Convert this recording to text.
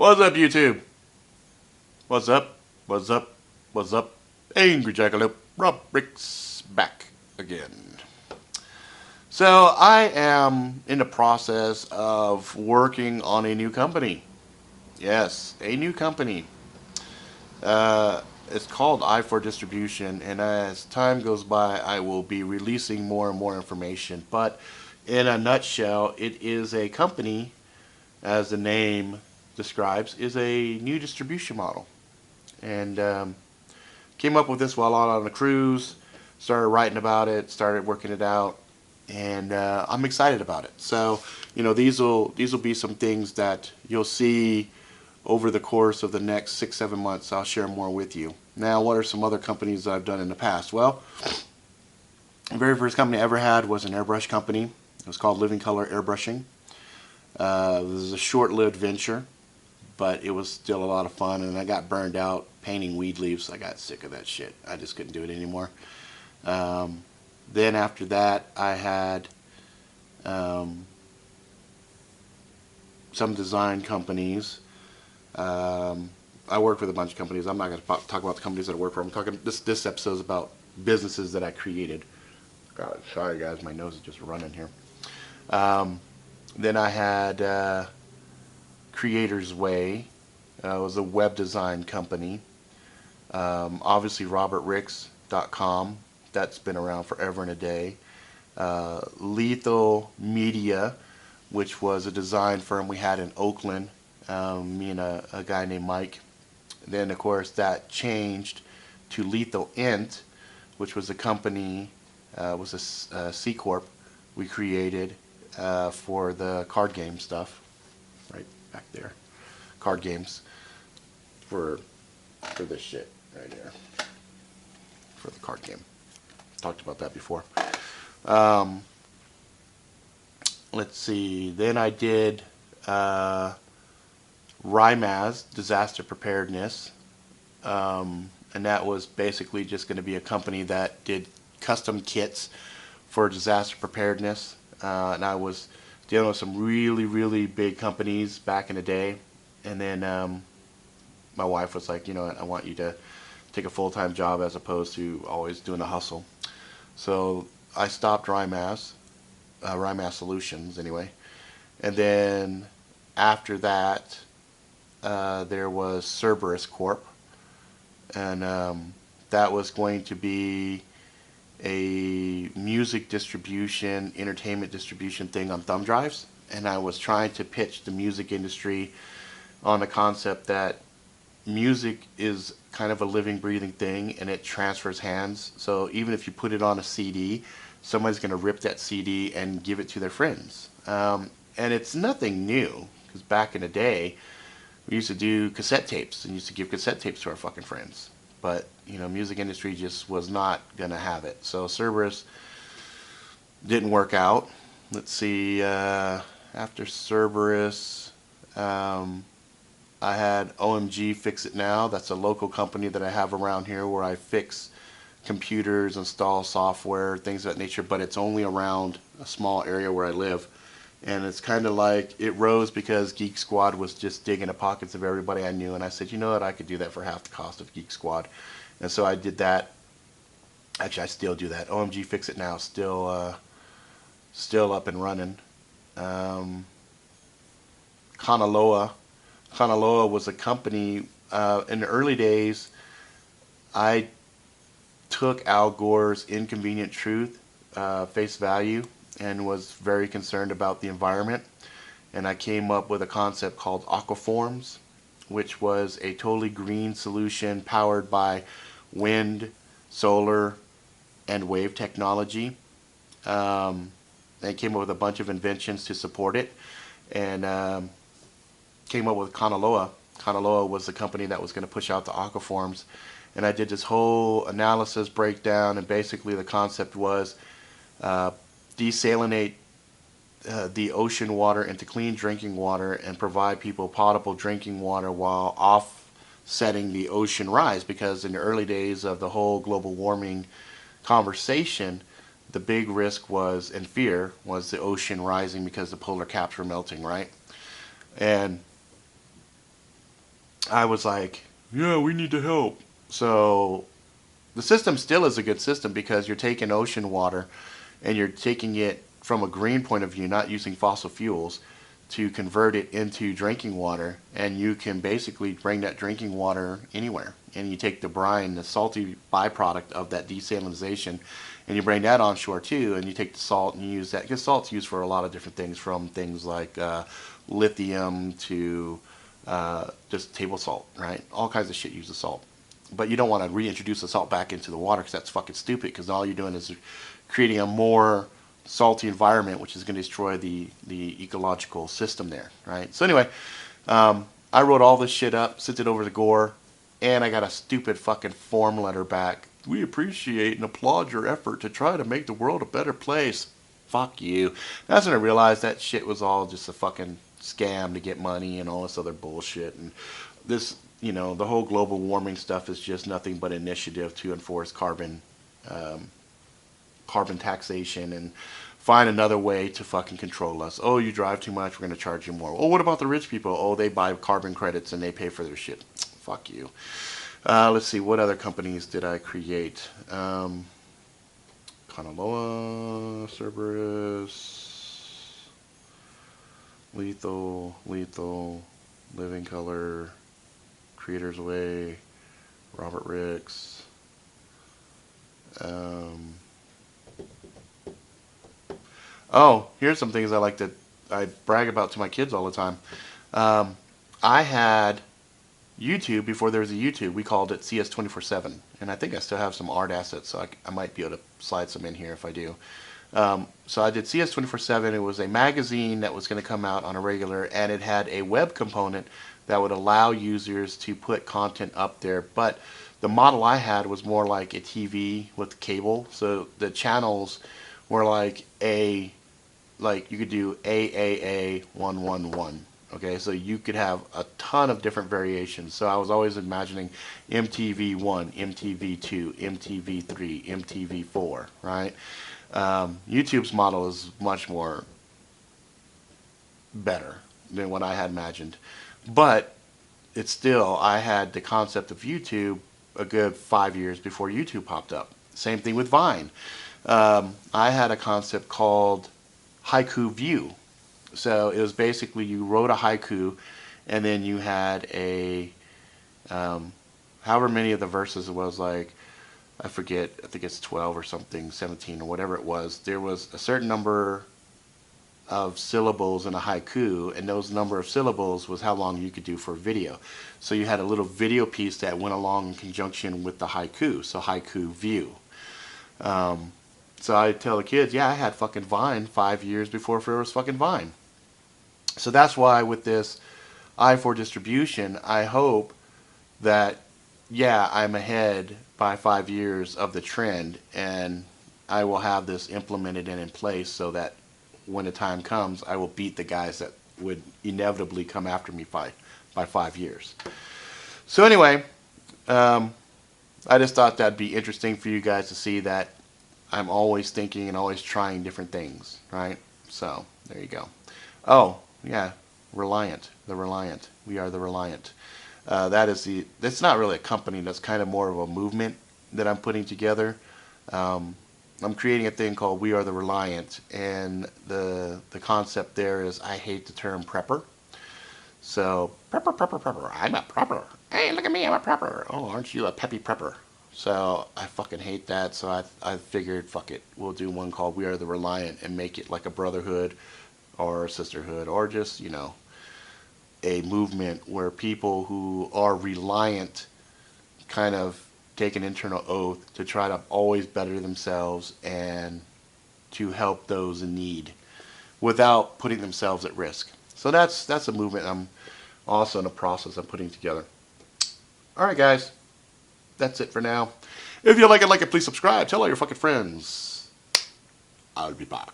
What's up, YouTube? What's up? What's up? What's up? Angry Jackalope, Rob Bricks back again. So I am in the process of working on a new company. Yes, a new company. It's called I4 Distribution, and as time goes by, I will be releasing more and more information. But in a nutshell, it is a company, as the name describes, is a new distribution model. And came up with this while on a cruise. Started writing about it, started working it out, and I'm excited about it. So, these will be some things that you'll see over the course of the next 6-7 months. I'll share more with you. Now, what are some other companies that I've done in the past? Well, the very first company I ever had was an airbrush company. It was called Living Color Airbrushing. It was a short-lived venture, but it was still a lot of fun, and I got burned out painting weed leaves. I got sick of that shit. I just couldn't do it anymore. Then after that, I had some design companies. I worked with a bunch of companies. I'm not going to talk about the companies that I work for. I'm talking this episode is about businesses that I created. God, sorry guys, my nose is just running here. Then I had Creators Way. It was a web design company. Obviously, RobertRicks.com. That's been around forever and a day. Lethal Media, which was a design firm we had in Oakland. Me and a guy named Mike. Then, of course, that changed to Lethal Int, which was a company, was a C Corp we created for the card game stuff. Right back there. Card games for this shit right here. For the card game. Talked about that before. Let's see. Then I did RIMAS, Disaster Preparedness. And that was basically just going to be a company that did custom kits for disaster preparedness. And I was dealing with some really, really big companies back in the day. And then my wife was like, you know what, I want you to take a full-time job as opposed to always doing a hustle. So I stopped RIMAS Solutions anyway. And then after that, there was Cerberus Corp. And that was going to be a music distribution, entertainment distribution thing on thumb drives. And I was trying to pitch the music industry on the concept that music is kind of a living, breathing thing, and it transfers hands. So even if you put it on a CD, somebody's going to rip that CD and give it to their friends. And it's nothing new, because back in the day, we used to do cassette tapes and used to give cassette tapes to our fucking friends. But, music industry just was not going to have it. So Cerberus didn't work out. Let's see, after Cerberus, I had OMG Fix It Now. That's a local company that I have around here where I fix computers, install software, things of that nature, but it's only around a small area where I live. And it's kind of like it rose because Geek Squad was just digging the pockets of everybody I knew. And I said, you know what, I could do that for half the cost of Geek Squad. And so I did that. Actually, I still do that. OMG Fix It Now, still up and running. Kanaloa. Kanaloa was a company, in the early days, I took Al Gore's Inconvenient Truth, face value, and was very concerned about the environment. And I came up with a concept called Aquaforms, which was a totally green solution powered by wind, solar, and wave technology. They came up with a bunch of inventions to support it, and came up with Kanaloa. Kanaloa was the company that was going to push out the Aquaforms. And I did this whole analysis breakdown, and basically the concept was desalinate the ocean water into clean drinking water and provide people potable drinking water while offsetting the ocean rise. Because in the early days of the whole global warming conversation, the big risk was, and fear, was the ocean rising because the polar caps were melting, right? And I was like, yeah, we need to help. So the system still is a good system because you're taking ocean water and you're taking it from a green point of view, not using fossil fuels, to convert it into drinking water. And you can basically bring that drinking water anywhere. And you take the brine, the salty byproduct of that desalinization, and you bring that onshore too. And you take the salt and you use that, because salt's used for a lot of different things, from things like lithium to just table salt, right? All kinds of shit uses salt. But you don't want to reintroduce the salt back into the water, because that's fucking stupid, because all you're doing is creating a more salty environment, which is going to destroy the ecological system there, right? So anyway, I wrote all this shit up, sent it over to Gore, and I got a stupid fucking form letter back. We appreciate and applaud your effort to try to make the world a better place. Fuck you. That's when I realized that shit was all just a fucking scam to get money and all this other bullshit. And this, the whole global warming stuff is just nothing but initiative to enforce carbon taxation and find another way to fucking control us. Oh, you drive too much, we're going to charge you more. Oh, what about the rich people? Oh, they buy carbon credits and they pay for their shit. Fuck you. Let's see, what other companies did I create? Kanaloa, Cerberus, Lethal, Living Color, Creators Way, Robert Ricks. Oh, here's some things I brag about to my kids all the time. I had YouTube before there was a YouTube. We called it CS247, and I think I still have some art assets, so I might be able to slide some in here if I do. So I did CS247. It was a magazine that was going to come out on a regular, and it had a web component that would allow users to put content up there. But the model I had was more like a TV with cable, so the channels were like you could do AAA 111. Okay, so you could have a ton of different variations. So I was always imagining MTV1, MTV2, MTV3, MTV4, right? YouTube's model is much more better than what I had imagined. But it's still, I had the concept of YouTube a good 5 years before YouTube popped up. Same thing with Vine. I had a concept called Haiku View. So it was basically you wrote a haiku, and then you had however many of the verses it was, like, I forget, I think it's 12 or something, 17 or whatever it was. There was a certain number of syllables in a haiku, and those number of syllables was how long you could do for a video. So you had a little video piece that went along in conjunction with the haiku, so Haiku View. So I tell the kids, yeah, I had fucking Vine 5 years before there was fucking Vine. So that's why with this i4 distribution, I hope that, yeah, I'm ahead by 5 years of the trend, and I will have this implemented and in place so that when the time comes, I will beat the guys that would inevitably come after me by 5 years. So anyway, I just thought that'd be interesting for you guys to see that I'm always thinking and always trying different things, right? So there you go. Oh, yeah, Reliant, the Reliant. We are the Reliant. That's not really a company. That's kind of more of a movement that I'm putting together. I'm creating a thing called We Are the Reliant, and the concept there is, I hate the term prepper. So, prepper, I'm a prepper. Hey, look at me, I'm a prepper. Oh, aren't you a peppy prepper? So I fucking hate that. So I figured, fuck it, we'll do one called We Are the Reliant and make it like a brotherhood or a sisterhood, or just, a movement where people who are reliant kind of take an internal oath to try to always better themselves and to help those in need without putting themselves at risk. So that's a movement I'm also in the process of putting together. All right, guys. That's it for now. If you like it, please subscribe. Tell all your fucking friends. I'll be back.